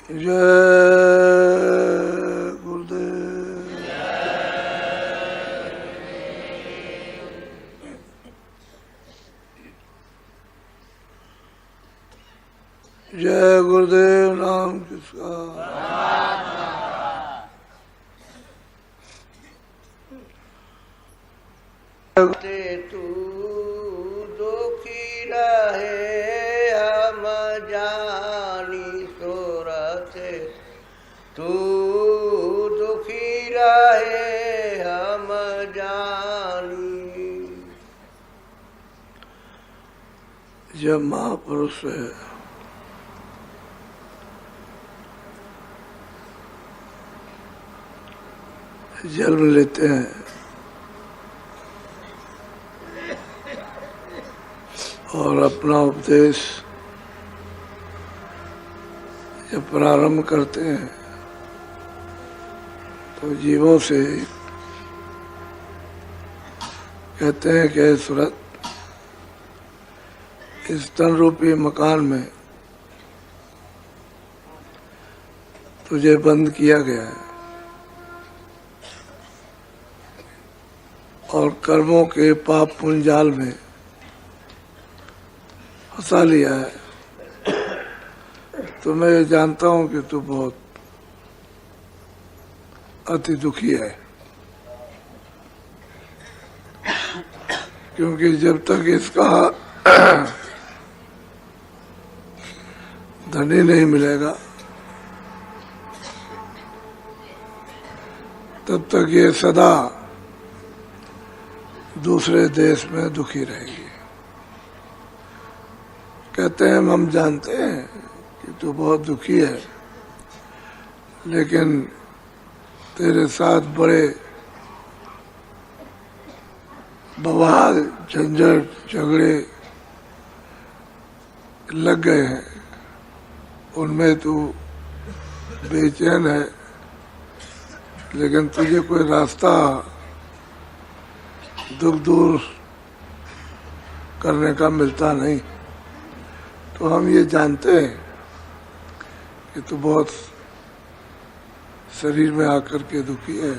जय गुरुदेव। जय गुरुदेव। नाम किसका? तू दुखी रहे हम जानी सोरत, तू दुखी रहे हम जानी। जब महापुरुष जन्म लेते हैं और अपना उपदेश जब प्रारंभ करते हैं तो जीवों से कहते हैं कि सूरत, इस तन रूपी मकान में तुझे बंद किया गया है और कर्मों के पाप पुंजाल में फंसा लिया है। तो मैं ये जानता हूं कि तू बहुत अति दुखी है, क्योंकि जब तक इसका धनी नहीं मिलेगा तब तक ये सदा दूसरे देश में दुखी रहेगी। कहते हैं हम जानते हैं कि तू बहुत दुखी है, लेकिन तेरे साथ बड़े बवाल झंझट झगड़े लग गए हैं, उनमें तू बेचैन है, लेकिन तुझे कोई रास्ता दुख दूर करने का मिलता नहीं। तो हम ये जानते हैं कि तू बहुत शरीर में आकर के दुखी है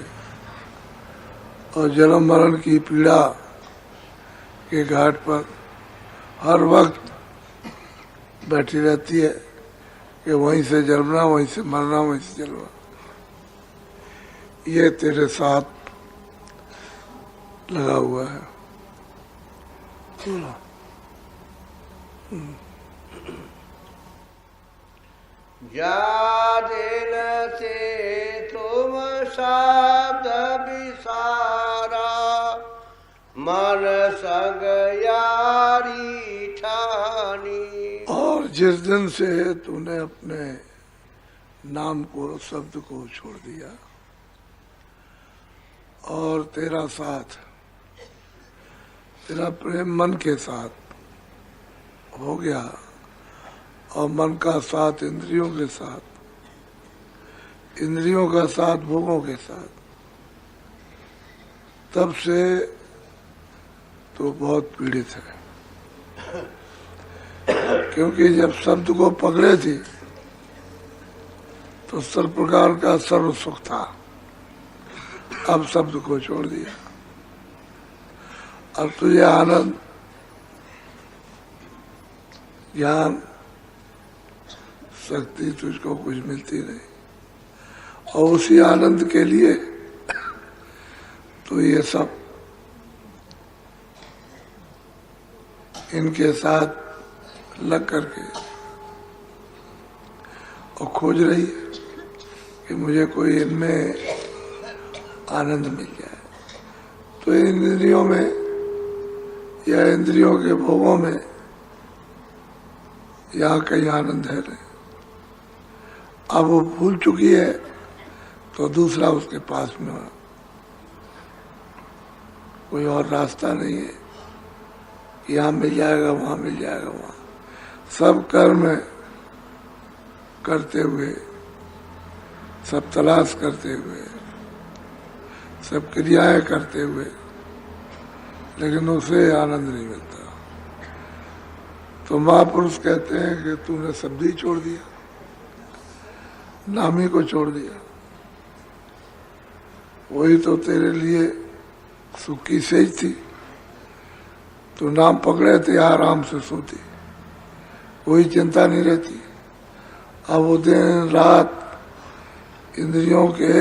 और जन्म मरण की पीड़ा के घाट पर हर वक्त बैठी रहती है कि वहीं से जन्मना, वहीं से मरना, वहीं से जलना। ये तेरे साथ लगा हुआ है। जा दिन से तुम शब्द विसारा, मन संग यारी ठानी। और जिस दिन से तूने अपने नाम को, शब्द को छोड़ दिया और तेरा साथ, तेरा प्रेम मन के साथ हो गया और मन का साथ इंद्रियों के साथ, इंद्रियों का साथ भोगों के साथ, तब से तो बहुत पीड़ित है। क्योंकि जब शब्द को पकड़े थी तो सर्व प्रकार का सर्व सुख था, अब शब्द को छोड़ दिया। अब तुझे आनंद, ज्ञान, शक्ति तुझको कुछ मिलती नहीं, और उसी आनंद के लिए तो ये सब इनके साथ लग करके और खोज रही है कि मुझे कोई इनमें आनंद मिल जाए। तो इन इंद्रियों में या इंद्रियों के भोगों में यहाँ कहीं आनंद है नहीं। अब वो भूल चुकी है तो दूसरा उसके पास में हो, कोई और रास्ता नहीं है। यहाँ मिल जाएगा, वहाँ मिल जाएगा, वहाँ सब कर्म करते हुए, सब तलाश करते हुए, सब क्रियाएं करते हुए, लेकिन उसे आनंद नहीं मिलता। तो महापुरुष कहते हैं कि तूने शब्द ही छोड़ दिया, नाम ही को छोड़ दिया। वही तो तेरे लिए सुख की सेज थी, तो नाम पकड़े थे आराम से सोती, कोई चिंता नहीं रहती। अब वो दिन रात इंद्रियों के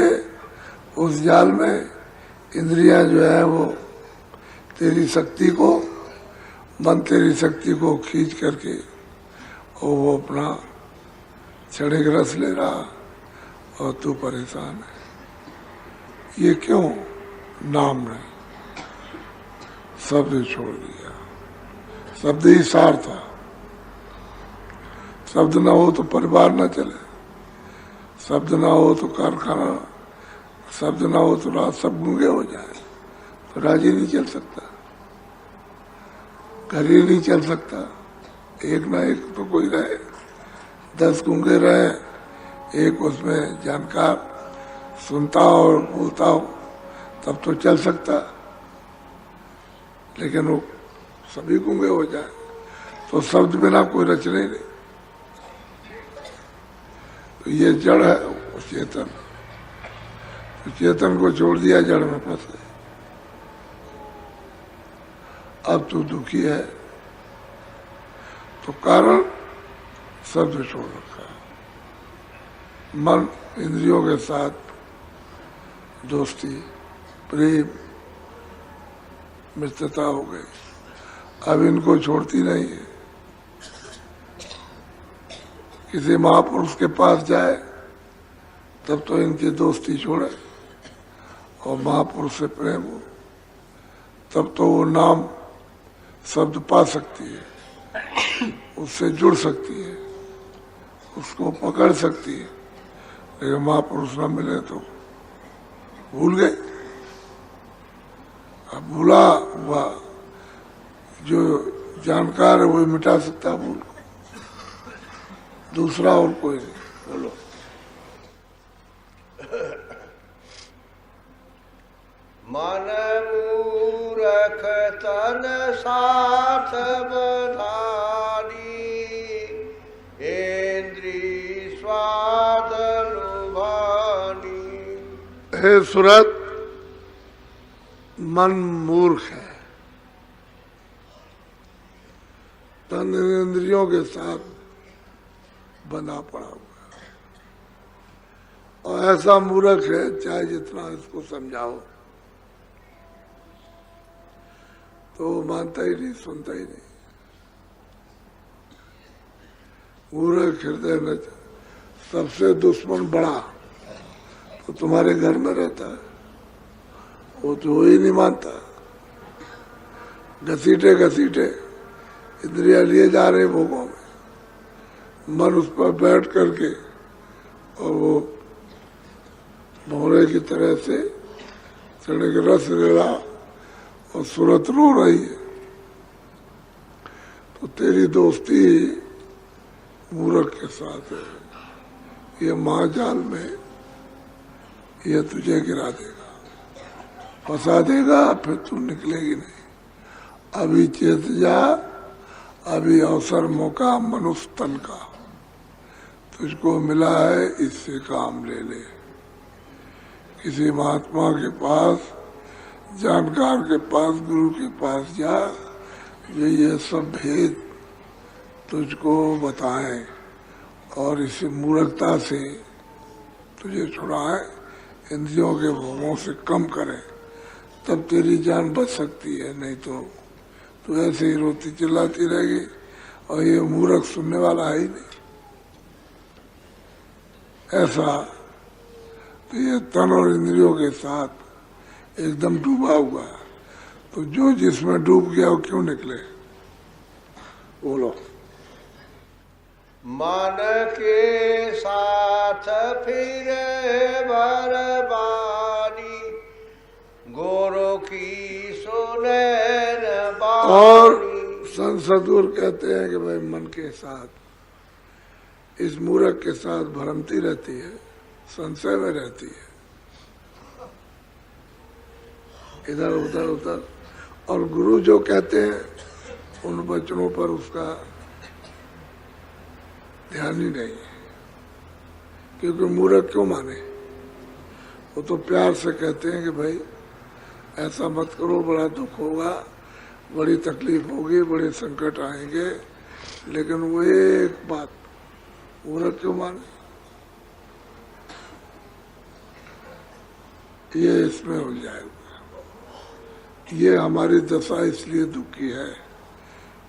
उस जाल में, इंद्रियां जो है वो तेरी शक्ति को, मन तेरी शक्ति को खींच करके और वो अपना क्षणिक रस ले रहा और तू परेशान है। ये क्यों? नाम ने शब्द छोड़ दिया। शब्द ही सार था। शब्द ना हो तो परिवार ना चले, शब्द ना हो तो कारखाना, शब्द ना हो तो रात सब गूंगे हो जाए, तो राज ही नहीं चल सकता, घर ही नहीं चल सकता। एक ना एक तो कोई रहे, 10 गूंगे रहे, एक उसमें जानकार सुनता हो और बोलता हो, तब तो चल सकता। लेकिन वो सभी गूंगे हो जाए तो शब्द बिना कोई रचना ही नहीं। तो ये जड़ है वो चेतन, तो चेतन को छोड़ दिया, जड़ में फंस गए। अब तू दुखी है तो कारण शब्द छोड़ रखा है। मन इंद्रियों के साथ दोस्ती, प्रेम, मित्रता हो गई, अब इनको छोड़ती नहीं है। किसी महापुरुष के पास जाए तब तो इनकी दोस्ती छोड़े और महापुरुष से प्रेम हो, तब तो वो नाम शब्द पा सकती है, उससे जुड़ सकती है, उसको पकड़ सकती है। लेकिन महापुरुष न मिले तो भूल गए। अब भूला हुआ जो जानकार है वही मिटा सकता है भूल को, दूसरा और कोई नहीं। बोलो। मन मूरख तन साथ बधानी, इंद्री स्वाद लुभानी। हे सुरत, मन मूर्ख है, तन इंद्रियों के साथ बंधा पड़ा हुआ है, और ऐसा मूर्ख है चाहे जितना इसको समझाओ तो मानता ही नहीं, सुनता ही नहीं। मूर्ख हृदय में सबसे दुश्मन बड़ा तो तुम्हारे घर में रहता है, वो तो ही नहीं मानता। घसीटे घसीटे इंद्रिया लिए जा रहे भोगों में, मन उस पर बैठ करके और वो भौरे की तरह से चढ़े के रस ले रहा और सूरत रो रही है। तो तेरी दोस्ती मूर्ख के साथ है, ये महाजाल में ये तुझे गिरा देगा, फंसा देगा, फिर तू निकलेगी नहीं। अभी चेत जा, अभी अवसर मौका मनुष्य तन का तुझको मिला है, इससे काम ले ले। किसी महात्मा के पास, जानकार के पास, गुरु के पास जा, जो ये सब भेद तुझको बताएं और इसी मूर्खता से तुझे छुड़ाएं, इंद्रियों के भोगों से कम करें, तब तेरी जान बच सकती है। नहीं तो तू ऐसे ही रोती चिल्लाती रहेगी और ये मूर्ख सुनने वाला है ही नहीं। ऐसा तो ये तन और इंद्रियों के साथ एकदम डूबा हुआ है, तो जो जिसमें डूब गया वो क्यों निकले? बोलो। मन के साथ फिर बरबारी, गोरों की सुने न बानी। और संत सदगुरु कहते हैं कि भाई मन के साथ, इस मूर्ख के साथ भ्रमती रहती है, संशय में रहती है, इधर उधर उधर। और गुरु जो कहते हैं उन वचनों पर उसका ध्यान ही नहीं है क्योंकि मूर्ख क्यों माने? वो तो प्यार से कहते हैं कि भाई ऐसा मत करो, बड़ा दुख होगा, बड़ी तकलीफ होगी, बड़े संकट आएंगे, लेकिन वो एक बात मूर्ख क्यों माने? ये इसमें हो जाएगा। ये हमारी दशा इसलिए दुखी है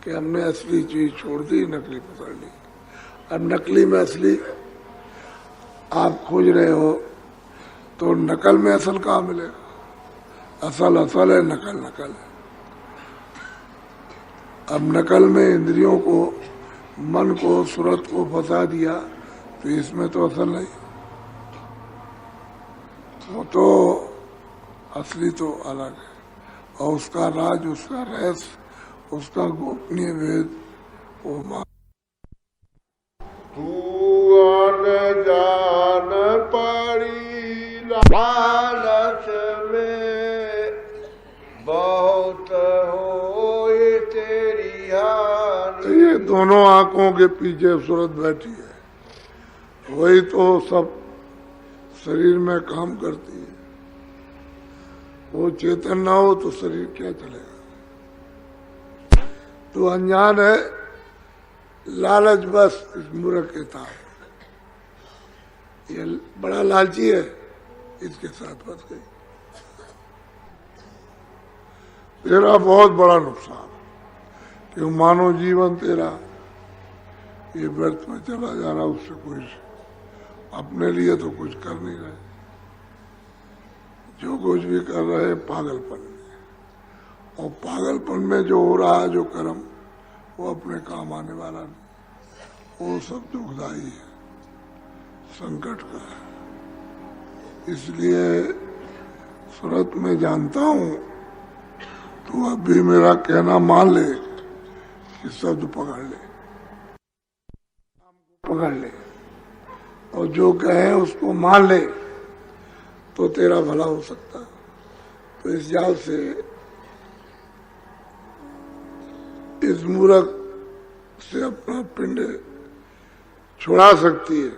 कि हमने असली चीज छोड़ दी, नकली पकड़ ली। अब नकली में असली आप खोज रहे हो तो नकल में असल कहाँ मिलेगा? असल असल है, नकल नकल है। अब नकल में इंद्रियों को, मन को, सूरत को फंसा दिया तो इसमें तो असल नहीं। वो तो असली तो अलग है, और उसका राज, उसका रहस्य, उसका गोपनीय भेद वो तू अनजान पड़ी लालच में, बहुत होए तेरी हानि। ये दोनों आंखों के पीछे सूरत बैठी है, वही तो सब शरीर में काम करती है। वो चेतन ना हो तो शरीर क्या चलेगा? तो अनजान है, लालच बस इस मूर्ख के था। ये बड़ा लालची है, इसके साथ फंस गई। तेरा बहुत बड़ा नुकसान, कि मानो जीवन तेरा ये व्यर्थ में चला जा रहा, उससे कुछ अपने लिए तो कुछ कर नहीं रहे। जो कुछ भी कर रहे हैं पागलपन में, और पागलपन में जो हो रहा है, जो कर्म, वो अपने काम आने वाला नहीं। वो सब दुखदाई है, संकट का है। इसलिए सूरत में जानता हूं, तू अब भी मेरा कहना मान ले कि शब्द पकड़ ले, पकड़ ले, और जो कहे उसको मान ले तो तेरा भला हो सकता। तो इस जाल से, इस मूर्ख से अपना पिंड छुड़ा सकती है,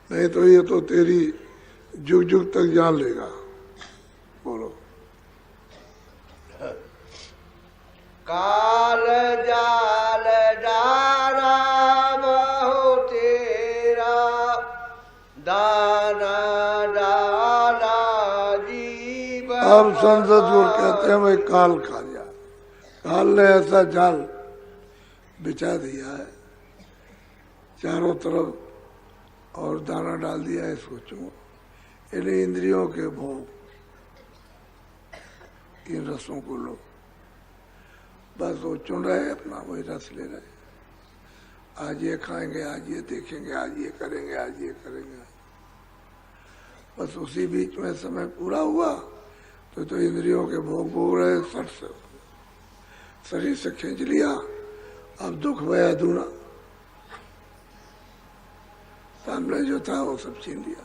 नहीं तो ये तो तेरी जुग जुग तक जान लेगा। बोलो। काल जाल डारा बहु तेरा, दाना डाला जीव। अब संत सदगुरु कहते हैं भाई काल खा जा। काल ने ऐसा जाल बिछा दिया है चारों तरफ, और दाना डाल दिया है सोचो। इन इंद्रियों के भोग, इन रसों को लो, बस वो चुन रहे, अपना वही रस ले रहे। आज ये खाएंगे, आज ये देखेंगे, आज ये करेंगे, आज ये करेंगे। बस उसी बीच में समय पूरा हुआ तो इंद्रियों के भोग भोग रहे, सट से शरीर से खींच लिया। अब दुख भया दूना, सामने जो था वो सब छीन लिया।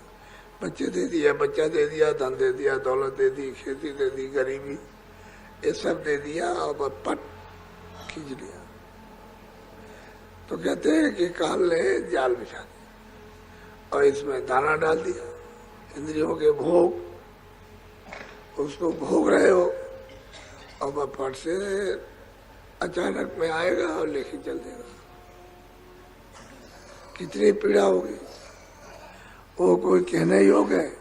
बच्चे दे दिया, बच्चा दे दिया, धन दे दिया, दौलत दे दी, खेती दे दी, गरीबी, ये सब दे दिया, और पट खींच लिया। तो कहते हैं कि काल ने जाल बिछा दिया और इसमें दाना डाल दिया। इंद्रियों के भोग, उसको भोग रहे हो, और वह पट से अचानक में आएगा और लेके चल देगा। कितनी पीड़ा होगी, वो कोई कहने योग्य है।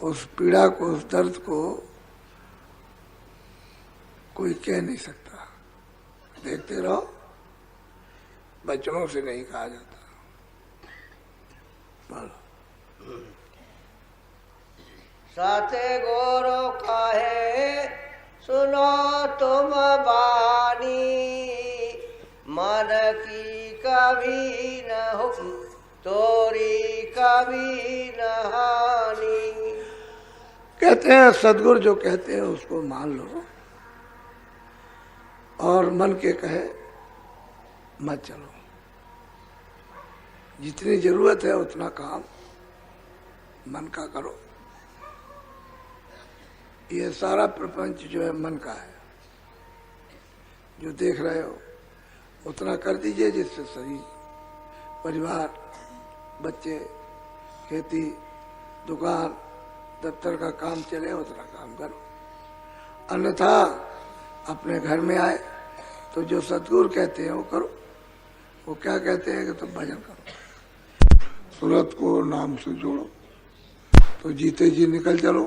उस पीड़ा को, उस दर्द को कोई कह नहीं सकता। देखते रहो, बचनों से नहीं कहा जाता। बोलो। साथे गोरो कहे सुनो तुम बानी, मन की कभी न हो, तोरी कभी न हानि। कहते हैं सदगुरु जो कहते हैं उसको मान लो, और मन के कहे मत चलो। जितनी जरूरत है उतना काम मन का करो। ये सारा प्रपंच जो है मन का है, जो देख रहे हो उतना कर दीजिए जिससे शरीर, परिवार, बच्चे, खेती, दुकान, दफ्तर का काम चले उतना काम करो, अन्यथा अपने घर में आए तो जो सतगुरु कहते हैं वो करो। वो क्या कहते हैं कि तुम भजन करो, सूरत को नाम से जोड़ो, तो जीते जी निकल चलो।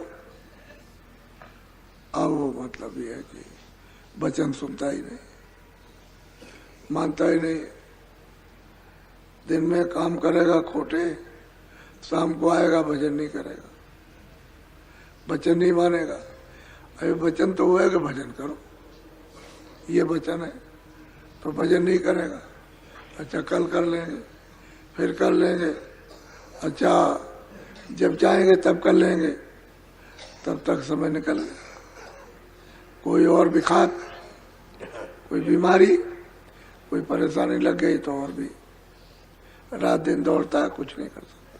अब वो मतलब ये है कि वचन सुनता ही नहीं, मानता ही नहीं, दिन में काम करेगा खोटे, शाम को आएगा भजन नहीं करेगा, वचन नहीं मानेगा। अरे वचन तो हुआ है कि भजन करो, ये वचन है, तो भजन नहीं करेगा। अच्छा कल कर लेंगे, फिर कर लेंगे, अच्छा जब चाहेंगे तब कर लेंगे, तब तक समय निकल गया। कोई और विखात, कोई बीमारी, कोई परेशानी लग गई तो और भी रात दिन दौड़ता है, कुछ नहीं कर सकता।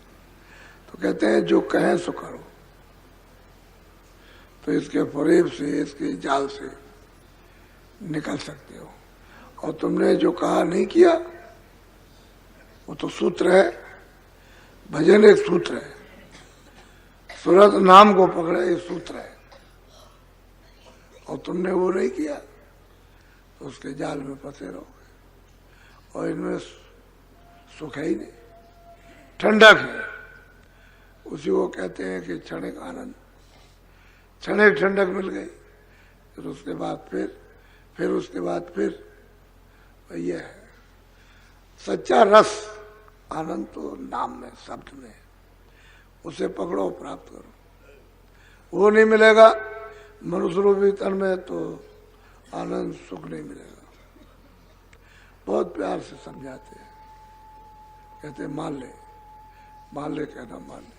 तो कहते हैं जो कहें सो करो, तो इसके फरेब से, इसके जाल से निकल सकते हो। और तुमने जो कहा नहीं किया वो तो सूत्र है, भजन एक सूत्र है, सूरत नाम को पकड़े एक सूत्र है, और तुमने वो नहीं किया तो उसके जाल में फंसे रहोगे। और इनमें सुख है ही नहीं, ठंडक है, उसी को कहते हैं कि क्षणिक आनंद, क्षणिक ठंडक मिल गई, फिर उसके बाद फिर उसके बाद फिर यह है सच्चा रस। आनंद तो नाम में, शब्द में, उसे पकड़ो, प्राप्त करो। वो नहीं मिलेगा मनुष्य रूपी तन में तो आनंद सुख नहीं मिलेगा। बहुत प्यार से समझाते हैं, कहते हैं मान ले कहना मान ले,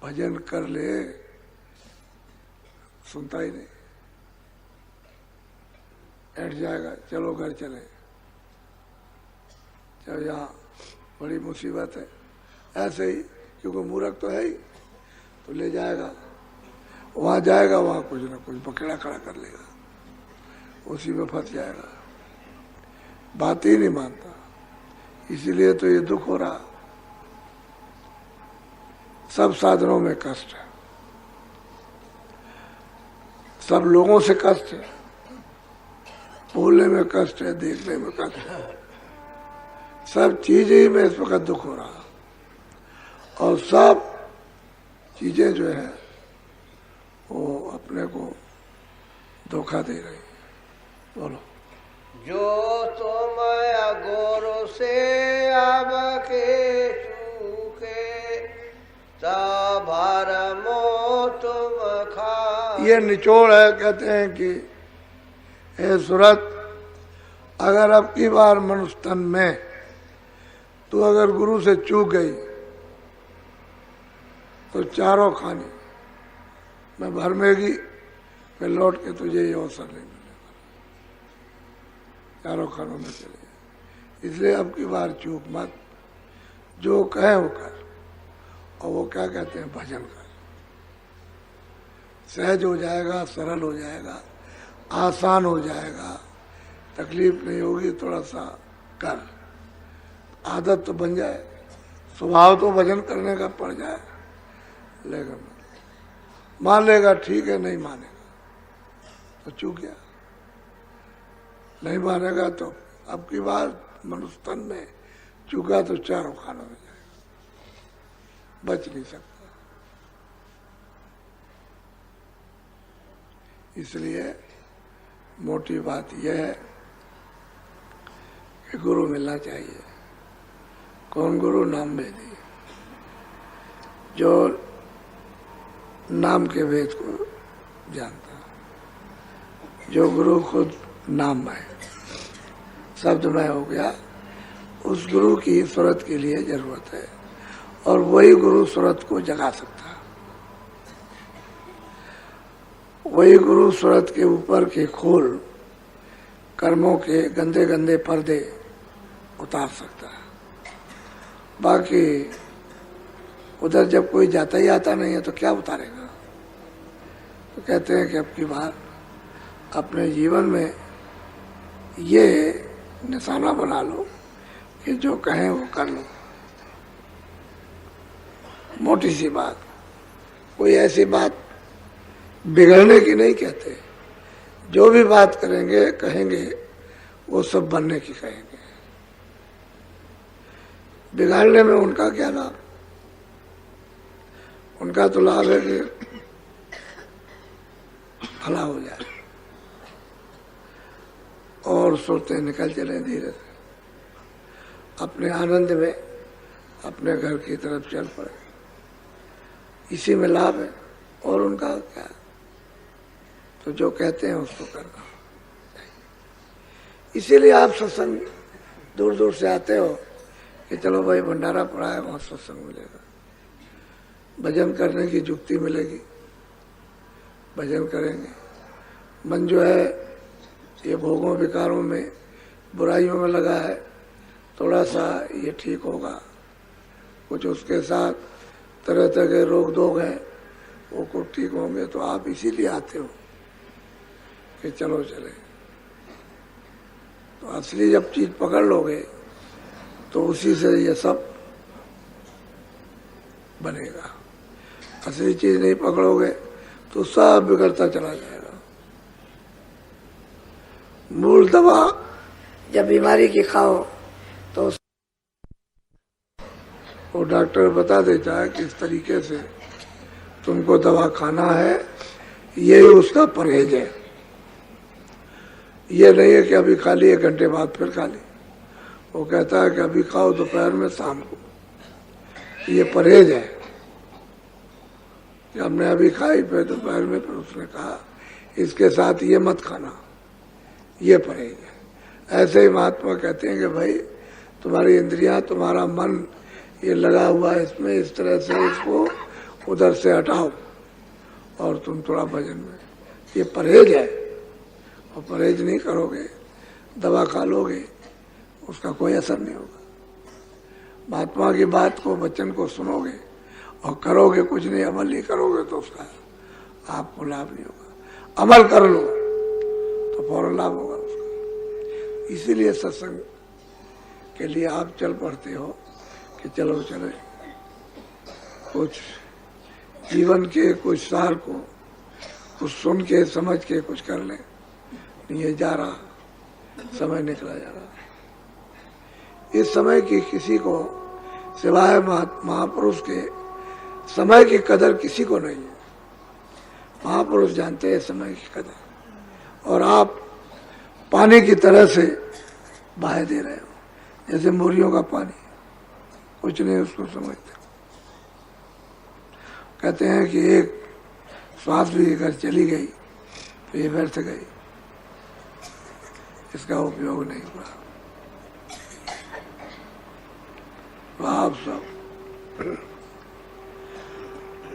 भजन कर ले, सुनता ही नहीं, बैठ जाएगा, चलो घर चले, चलो यहाँ बड़ी मुसीबत है, ऐसे ही, क्योंकि मूर्ख तो है ही, तो ले जाएगा, वहां जाएगा, वहां कुछ ना कुछ पकड़ा खड़ा कर लेगा, उसी में फंस जाएगा, बात ही नहीं मानता। इसीलिए तो ये दुख हो रहा। सब साधनों में कष्ट है, सब लोगों से कष्ट है, बोलने में कष्ट है, देखने में कष्ट है, सब चीजें ही में इस वक्त दुख हो रहा। और सब चीजें जो है वो अपने को धोखा दे रही। बोलो। जो तुम गुरु से अब के चूके, तब भरमो तुम खा। ये निचोड़ है। कहते हैं कि हे सूरत, अगर अब की बार मनुष्य तन में तू अगर गुरु से चूक गई तो चारों खानी मैं भर मेगी, फिर लौट के तुझे ये अवसर नहीं मिलेगा, चारों खानों में चले जाए। इसलिए अब की बार चूक मत, जो कहे वो कर। और वो क्या कहते हैं, भजन कर, सहज हो जाएगा, सरल हो जाएगा, आसान हो जाएगा, तकलीफ नहीं होगी। थोड़ा सा कर, आदत तो बन जाए, स्वभाव तो भजन करने का पड़ जाए। लेकिन मान लेगा ठीक है, नहीं मानेगा तो चूक गया, नहीं मानेगा तो अब की बार मनुष्य तन में चूका तो चारों खानों में जाएगा, बच नहीं सकता। इसलिए मोटी बात यह है कि गुरु मिलना चाहिए। कौन गुरु? नाम वेदी, जो नाम के वेद को जानता, जो गुरु खुद नाममय, शब्दमय हो गया, उस गुरु की सूरत के लिए जरूरत है। और वही गुरु सूरत को जगा सकता है, वही गुरु सूरत के ऊपर के खोल, कर्मों के गंदे गंदे पर्दे उतार सकता है। बाकी उधर जब कोई जाता ही आता नहीं है तो क्या उतारेगा। तो कहते हैं कि अब की बार अपने जीवन में ये निशाना बना लो कि जो कहें वो कर लो, मोटी सी बात, कोई ऐसी बात बिगड़ने की नहीं कहते। जो भी बात करेंगे कहेंगे वो सब बनने की कहेंगे। बिगाड़ने में उनका क्या लाभ? उनका तो लाभ है कि भला हो जाए और सोते निकल चले धीरे से अपने आनंद में, अपने घर की तरफ चल पड़े। इसी में लाभ है। और उनका क्या? तो जो कहते हैं उसको करना। इसीलिए आप सत्संग दूर दूर से आते हो कि चलो भाई भंडारा पड़ा है, वहां सत्संग मिलेगा, भजन करने की जुक्ति मिलेगी, भजन करेंगे। मन जो है ये भोगों विकारों में, बुराइयों में लगा है, थोड़ा सा ये ठीक होगा। कुछ उसके साथ तरह तरह के रोग दोग हैं, वो कुछ ठीक होंगे। तो आप इसीलिए आते हो कि चलो चले। तो असली जब चीज पकड़ लोगे तो उसी से ये सब बनेगा। असली चीज नहीं पकड़ोगे तो सब बिगड़ता चला जाएगा। मूल दवा जब बीमारी की खाओ तो वो डॉक्टर बता देता है कि इस तरीके से तुमको दवा खाना है, यही उसका परहेज है। ये नहीं है कि अभी खा ली 1 घंटे बाद फिर खा ली। वो कहता है कि अभी खाओ दोपहर में, शाम को। ये परहेज है कि हमने अभी खाई, फिर दोपहर में फिर उसने कहा इसके साथ ये मत खाना, ये परहेज है। ऐसे ही महात्मा कहते हैं कि भाई तुम्हारी इंद्रियां, तुम्हारा मन ये लगा हुआ है इसमें, इस तरह से इसको उधर से हटाओ और तुम थोड़ा भजन में। ये परहेज है। और परहेज नहीं करोगे, दवा खा लोगे, उसका कोई असर नहीं होगा। महात्मा की बात को, वचन को सुनोगे और करोगे कुछ नहीं, अमल नहीं करोगे तो उसका आपको लाभ नहीं होगा। अमल कर लो तो फौरन लाभ होगा उसका। इसीलिए सत्संग के लिए आप चल पड़ते हो कि चलो चले, कुछ जीवन के कुछ सार को कुछ सुन के समझ के कुछ कर ले। ये जा रहा समय, निकला जा रहा। इस समय की किसी को सिवाय महापुरुष के समय की कदर किसी को नहीं है। महापुरुष जानते हैं समय की कदर। और आप पानी की तरह से बहा दे रहे हो, जैसे मोरियों का पानी, कुछ नहीं उसको समझते। कहते हैं कि एक श्वास भी अगर चली गई तो ये व्यर्थ गई, इसका उपयोग नहीं हुआ। तो आप सब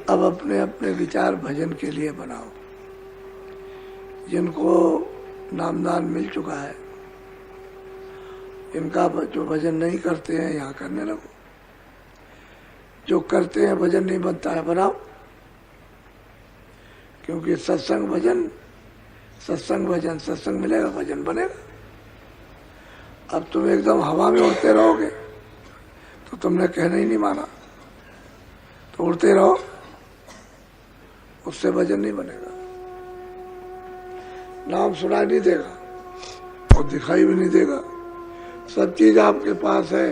अब अपने अपने विचार भजन के लिए बनाओ। जिनको नामदान मिल चुका है, इनका जो भजन नहीं करते हैं यहाँ करने लगो। जो करते हैं भजन नहीं बनता है, बनाओ। क्योंकि सत्संग भजन, सत्संग भजन, सत्संग मिलेगा भजन बनेगा। अब तुम एकदम हवा में उड़ते रहोगे तो तुमने कहना ही नहीं माना, तो उड़ते रहो, उससे भजन नहीं बनेगा। नाम सुनाई नहीं देगा और दिखाई भी नहीं देगा। सब चीज आपके पास है,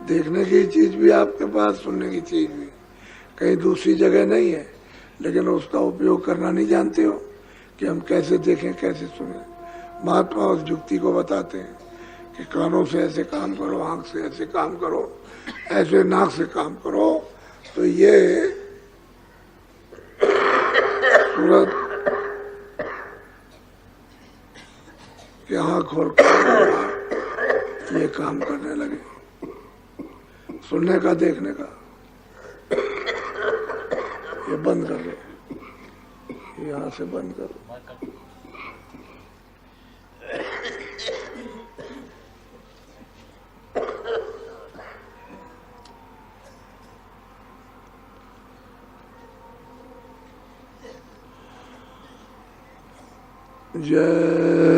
देखने की चीज भी आपके पास, सुनने की चीज भी कहीं दूसरी जगह नहीं है, लेकिन उसका उपयोग करना नहीं जानते हो कि हम कैसे देखें, कैसे सुने। महात्मा उस युक्ति को बताते हैं कि कानों से ऐसे काम करो, आंख से ऐसे काम करो, ऐसे नाक से काम करो, तो ये सूरत की आंख और ये काम करने लगे, सुनने का, देखने का। ये बंद कर लो, यहाँ से बंद करो। जय